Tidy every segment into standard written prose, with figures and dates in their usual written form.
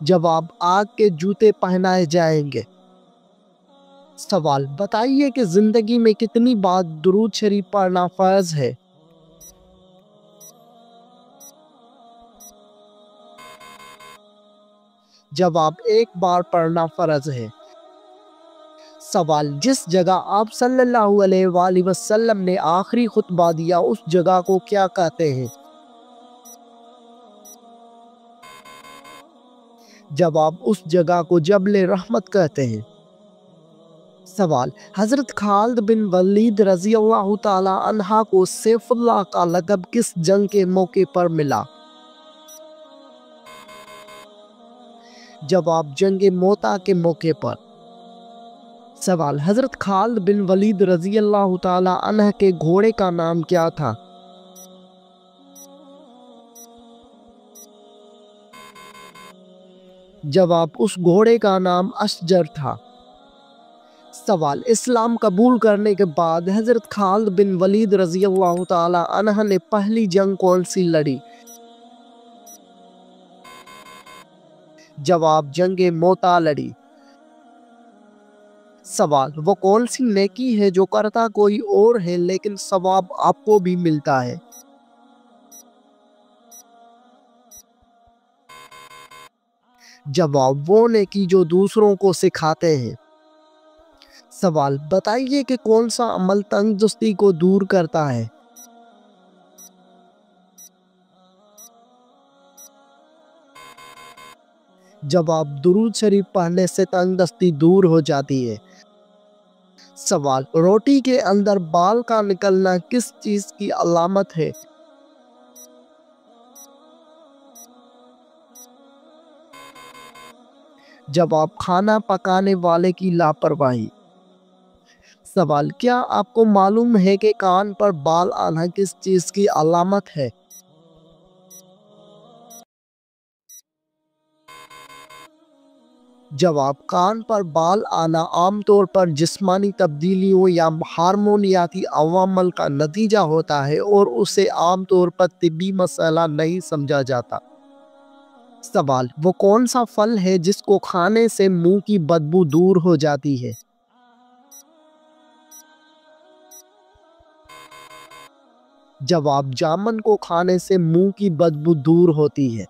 جواب: آگ کے جوتے پہنائے جائیں گے۔ سوال: بتائیے کہ زندگی میں کتنی بار درود شریف پڑھنا فرض ہے؟ جواب: ایک بار پڑھنا فرض ہے۔ سوال: جس جگہ آپ صلی اللہ علیہ وآلہ وسلم نے آخری خطبہ دیا اس جگہ کو کیا کہتے ہیں؟ جواب: اس جگہ کو جبل رحمت کہتے ہیں۔ سوال: حضرت خالد بن ولید رضی اللہ تعالی عنہ کو سیف اللہ کا لقب کس جنگ کے موقع پر ملا؟ جواب: جنگ موتا کے موقع پر۔ سوال: حضرت خالد بن ولید رضی اللہ تعالی عنہ کے گھوڑے کا نام کیا تھا؟ جواب: اس گھوڑے کا نام اشجر تھا۔ سوال: اسلام قبول کرنے کے بعد حضرت خالد بن ولید رضی اللہ تعالی عنہ نے پہلی جنگ کون سی لڑی؟ جواب: جنگ موتا لڑی۔ سوال: وہ کون سی نیکی ہے جو کرتا کوئی اور ہے لیکن ثواب آپ کو بھی ملتا ہے؟ جواب: وہ نیکی جو دوسروں کو سکھاتے ہیں۔ سوال: بتائیے کہ کون سا عمل تنگ دستی کو دور کرتا ہے؟ جواب: درود شریف پڑھنے سے تنگ دستی دور ہو جاتی ہے۔ سوال: روٹی کے اندر بال کا نکلنا کس چیز کی علامت ہے؟ جواب: کھانا پکانے والے کی لاپرواہی۔ سوال: کیا آپ کو معلوم ہے کہ کان پر بال آنا کس چیز کی علامت ہے؟ جواب: کان پر بال آنا عام طور پر جسمانی تبدیلیوں یا ہارمونیاتی عوامل کا نتیجہ ہوتا ہے اور اسے عام طور پر طبی مسئلہ نہیں سمجھا جاتا۔ سوال: وہ کون سا پھل ہے جس کو کھانے سے منہ کی بدبو دور ہو جاتی ہے؟ جواب: جامن کو کھانے سے منہ کی بدبو دور ہوتی ہے۔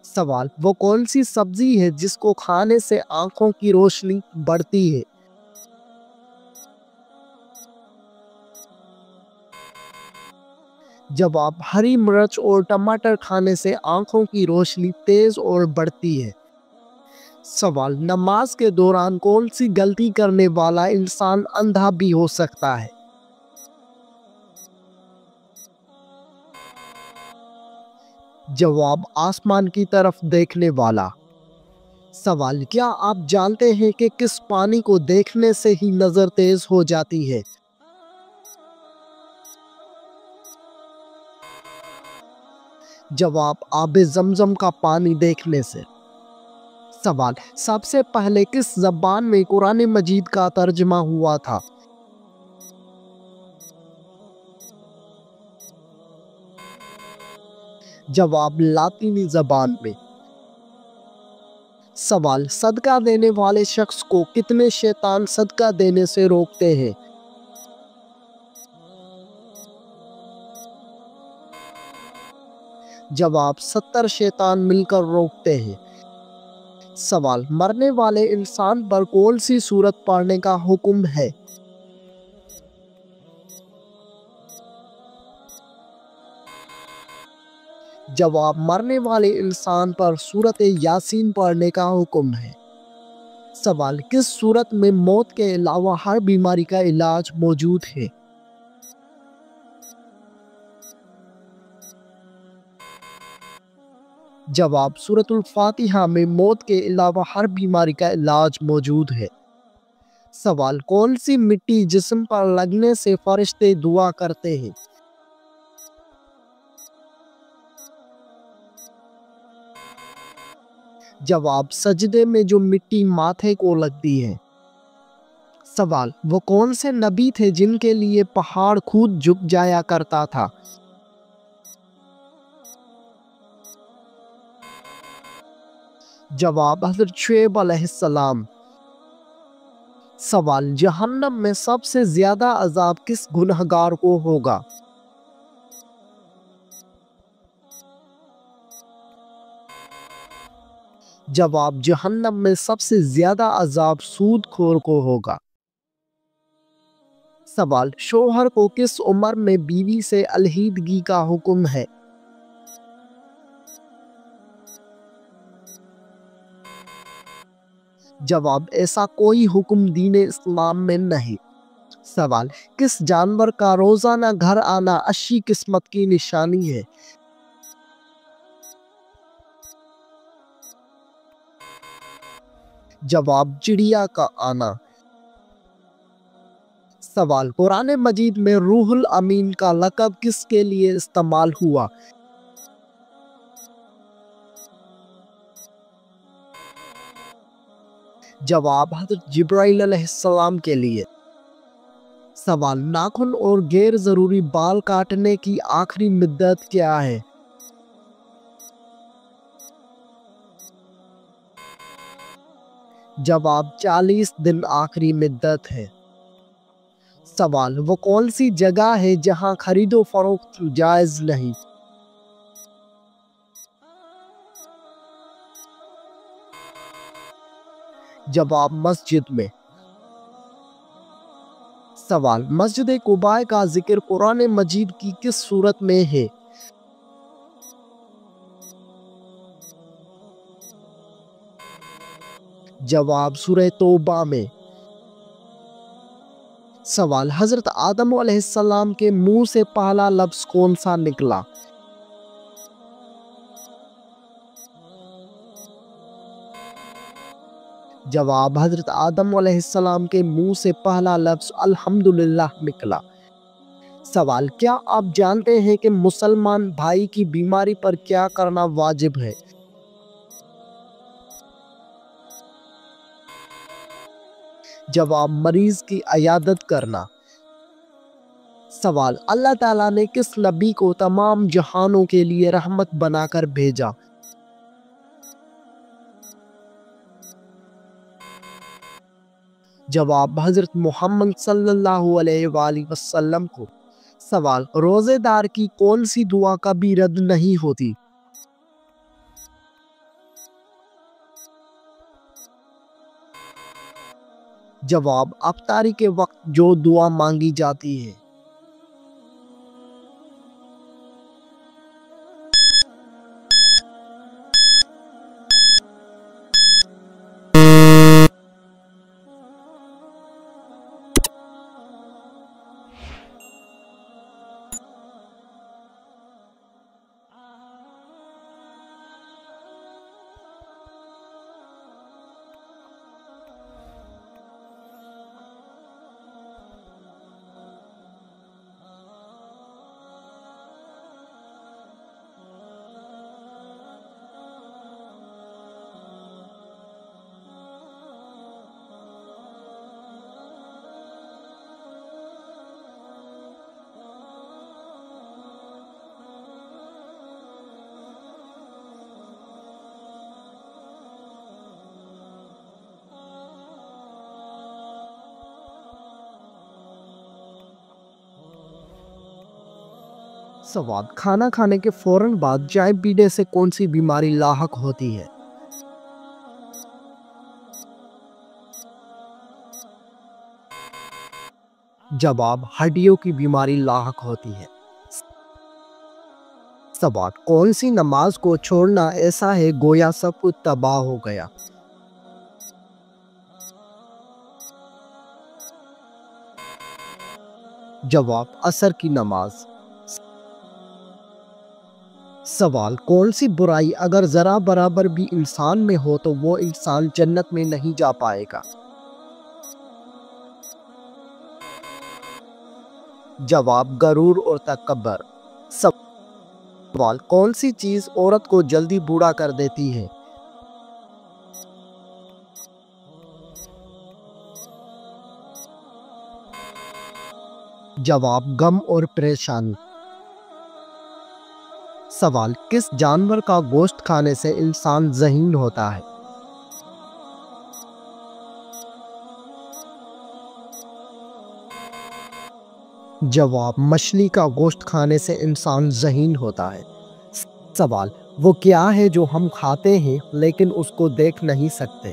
سوال: وہ کون سی سبزی ہے جس کو کھانے سے آنکھوں کی روشنی بڑھتی ہے؟ جواب: ہری مرچ اور ٹماٹر کھانے سے آنکھوں کی روشنی تیز اور بڑھتی ہے۔ سوال: نماز کے دوران کون سی غلطی کرنے والا انسان اندھا بھی ہو سکتا ہے؟ جواب: آسمان کی طرف دیکھنے والا۔ سوال: کیا آپ جانتے ہیں کہ کس پانی کو دیکھنے سے ہی نظر تیز ہو جاتی ہے؟ جواب: آب زمزم کا پانی دیکھنے سے۔ سوال: سب سے پہلے کس زبان میں قرآن مجید کا ترجمہ ہوا تھا؟ جواب: لاطینی زبان میں۔ سوال: صدقہ دینے والے شخص کو کتنے شیطان صدقہ دینے سے روکتے ہیں؟ جواب: 70 شیطان مل کر روکتے ہیں۔ سوال: مرنے والے انسان پر کون سی سورت پڑھنے کا حکم ہے؟ جواب: مرنے والے انسان پر سورت یاسین پڑھنے کا حکم ہے۔ سوال: کس صورت میں موت کے علاوہ ہر بیماری کا علاج موجود ہے؟ جواب: سورۃ الفاتحہ میں موت کے علاوہ ہر بیماری کا علاج موجود ہے۔ سوال: کون سی مٹی جسم پر لگنے سے فرشتے دعا کرتے ہیں؟ جواب: سجدے میں جو مٹی ماتھے کو لگتی ہے۔ سوال: وہ کون سے نبی تھے جن کے لیے پہاڑ خود جھک جایا کرتا تھا؟ جواب حضرت شعیب علیہ السلام۔ سوال، جہنم میں سب سے زیادہ عذاب کس گنہگار کو ہوگا؟ جواب، جہنم میں سب سے زیادہ عذاب سود خور کو ہوگا۔ سوال، شوہر کو کس عمر میں بیوی سے علیحدگی کا حکم ہے؟ جواب، ایسا کوئی حکم دین اسلام میں نہیں۔ سوال، کس جانور کا روزانہ گھر آنا اچھی قسمت کی نشانی ہے؟ جواب، چڑیا کا آنا۔ سوال، قرآن مجید میں روح الامین کا لقب کس کے لیے استعمال ہوا؟ جواب، حضرت جبرائیل علیہ السلام کے لیے۔ سوال، ناخن اور غیر ضروری بال کاٹنے کی آخری مدت کیا ہے؟ جواب، 40 دن آخری مدت ہے۔ سوال، وہ کون سی جگہ ہے جہاں خرید و فروخت جائز نہیں؟ جواب، مسجد میں۔ سوال، مسجد قباء کا ذکر قرآن مجید کی کس سورت میں ہے؟ جواب، سورہ توبہ میں۔ سوال، حضرت آدم علیہ السلام کے منہ سے پہلا لفظ کون سا نکلا؟ جواب، حضرت آدم علیہ السلام کے منہ سے پہلا لفظ الحمدللہ نکلا۔ سوال، کیا آپ جانتے ہیں کہ مسلمان بھائی کی بیماری پر کیا کرنا واجب ہے؟ جواب، مریض کی عیادت کرنا۔ سوال، اللہ تعالیٰ نے کس نبی کو تمام جہانوں کے لیے رحمت بنا کر بھیجا؟ جواب، حضرت محمد صلی اللہ علیہ وآلہ وسلم کو۔ سوال، روزے دار کی کون سی دعا کبھی رد نہیں ہوتی؟ جواب، افطاری کے وقت جو دعا مانگی جاتی ہے۔ سوال، کھانا کھانے کے فوراً بعد چائے پینے سے کون سی بیماری لاحق ہوتی ہے؟ جواب، ہڈیوں کی بیماری لاحق ہوتی ہے۔ سوال، کون سی نماز کو چھوڑنا ایسا ہے گویا سب کچھ تباہ ہو گیا؟ جواب، عصر کی نماز۔ سوال، کون سی برائی اگر ذرا برابر بھی انسان میں ہو تو وہ انسان جنت میں نہیں جا پائے گا؟ جواب، غرور اور تکبر۔ سوال، کون سی چیز عورت کو جلدی بوڑھا کر دیتی ہے؟ جواب، غم اور پریشانی۔ سوال، کس جانور کا گوشت کھانے سے انسان ذہین ہوتا ہے؟ جواب: مچھلی کا گوشت کھانے سے انسان ذہین ہوتا ہے۔ سوال: وہ کیا ہے جو ہم کھاتے ہیں لیکن اس کو دیکھ نہیں سکتے؟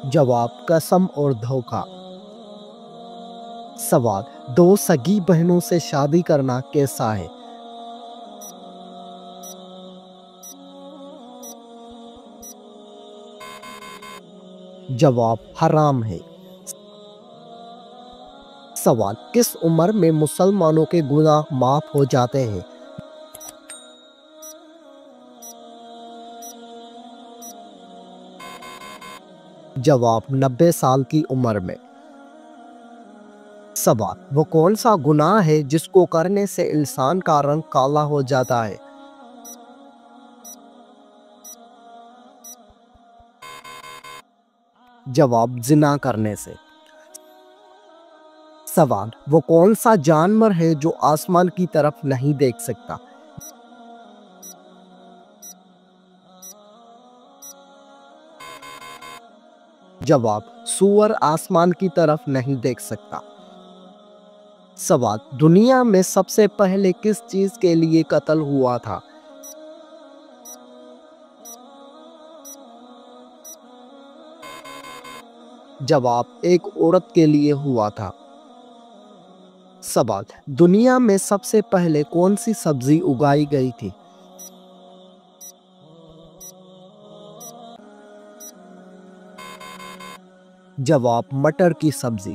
جواب: قسم اور دھوکہ۔ سوال: دو سگی بہنوں سے شادی کرنا کیسا ہے؟ جواب: حرام ہے۔ سوال: کس عمر میں مسلمانوں کے گناہ معاف ہو جاتے ہیں؟ جواب: 90 سال کی عمر میں۔ سوال: وہ کون سا گناہ ہے جس کو کرنے سے انسان کا رنگ کالا ہو جاتا ہے؟ جواب: زنا کرنے سے۔ سوال: وہ کون سا جانور ہے جو آسمان کی طرف نہیں دیکھ سکتا؟ جواب: سور آسمان کی طرف نہیں دیکھ سکتا۔ سوال: دنیا میں سب سے پہلے کس چیز کے لیے قتل ہوا تھا؟ جواب: ایک عورت کے لیے ہوا تھا۔ سوال: دنیا میں سب سے پہلے کون سی سبزی اگائی گئی تھی؟ جواب: مٹر کی سبزی۔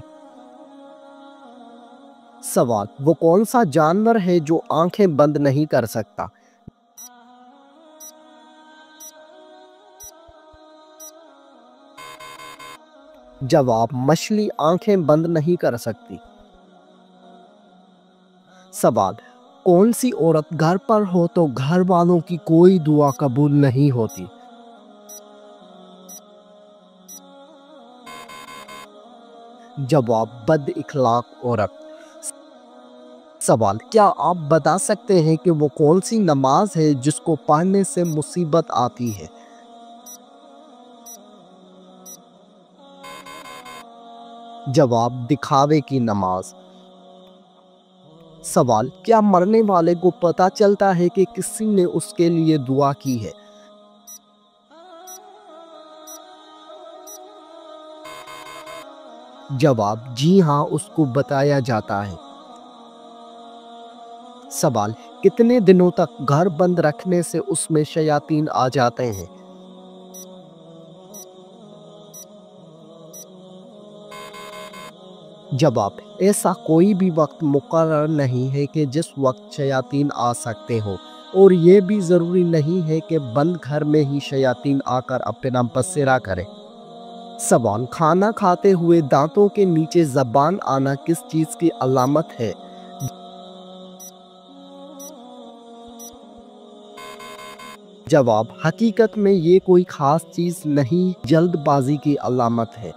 سوال: وہ کون سا جانور ہے جو آنکھیں بند نہیں کر سکتا؟ جواب: مچھلی آنکھیں بند نہیں کر سکتی۔ سوال: کون سی عورت گھر پر ہو تو گھر والوں کی کوئی دعا قبول نہیں ہوتی؟ جواب: بد اخلاق عورت۔ سوال: کیا آپ بتا سکتے ہیں کہ وہ کون سی نماز ہے جس کو پڑھنے سے مصیبت آتی ہے؟ جواب: دکھاوے کی نماز۔ سوال: کیا مرنے والے کو پتہ چلتا ہے کہ کسی نے اس کے لیے دعا کی ہے؟ جواب: جی ہاں، اس کو بتایا جاتا ہے۔ سوال: کتنے دنوں تک گھر بند رکھنے سے اس میں شیاطین آ جاتے ہیں؟ جواب: ایسا کوئی بھی وقت مقرر نہیں ہے کہ جس وقت شیاطین آ سکتے ہوں، اور یہ بھی ضروری نہیں ہے کہ بند گھر میں ہی شیاطین آ کر اپنا بسیرا کریں۔ سوال: کھانا کھاتے ہوئے دانتوں کے نیچے زبان آنا کس چیز کی علامت ہے؟ جواب: حقیقت میں یہ کوئی خاص چیز نہیں، جلد بازی کی علامت ہے۔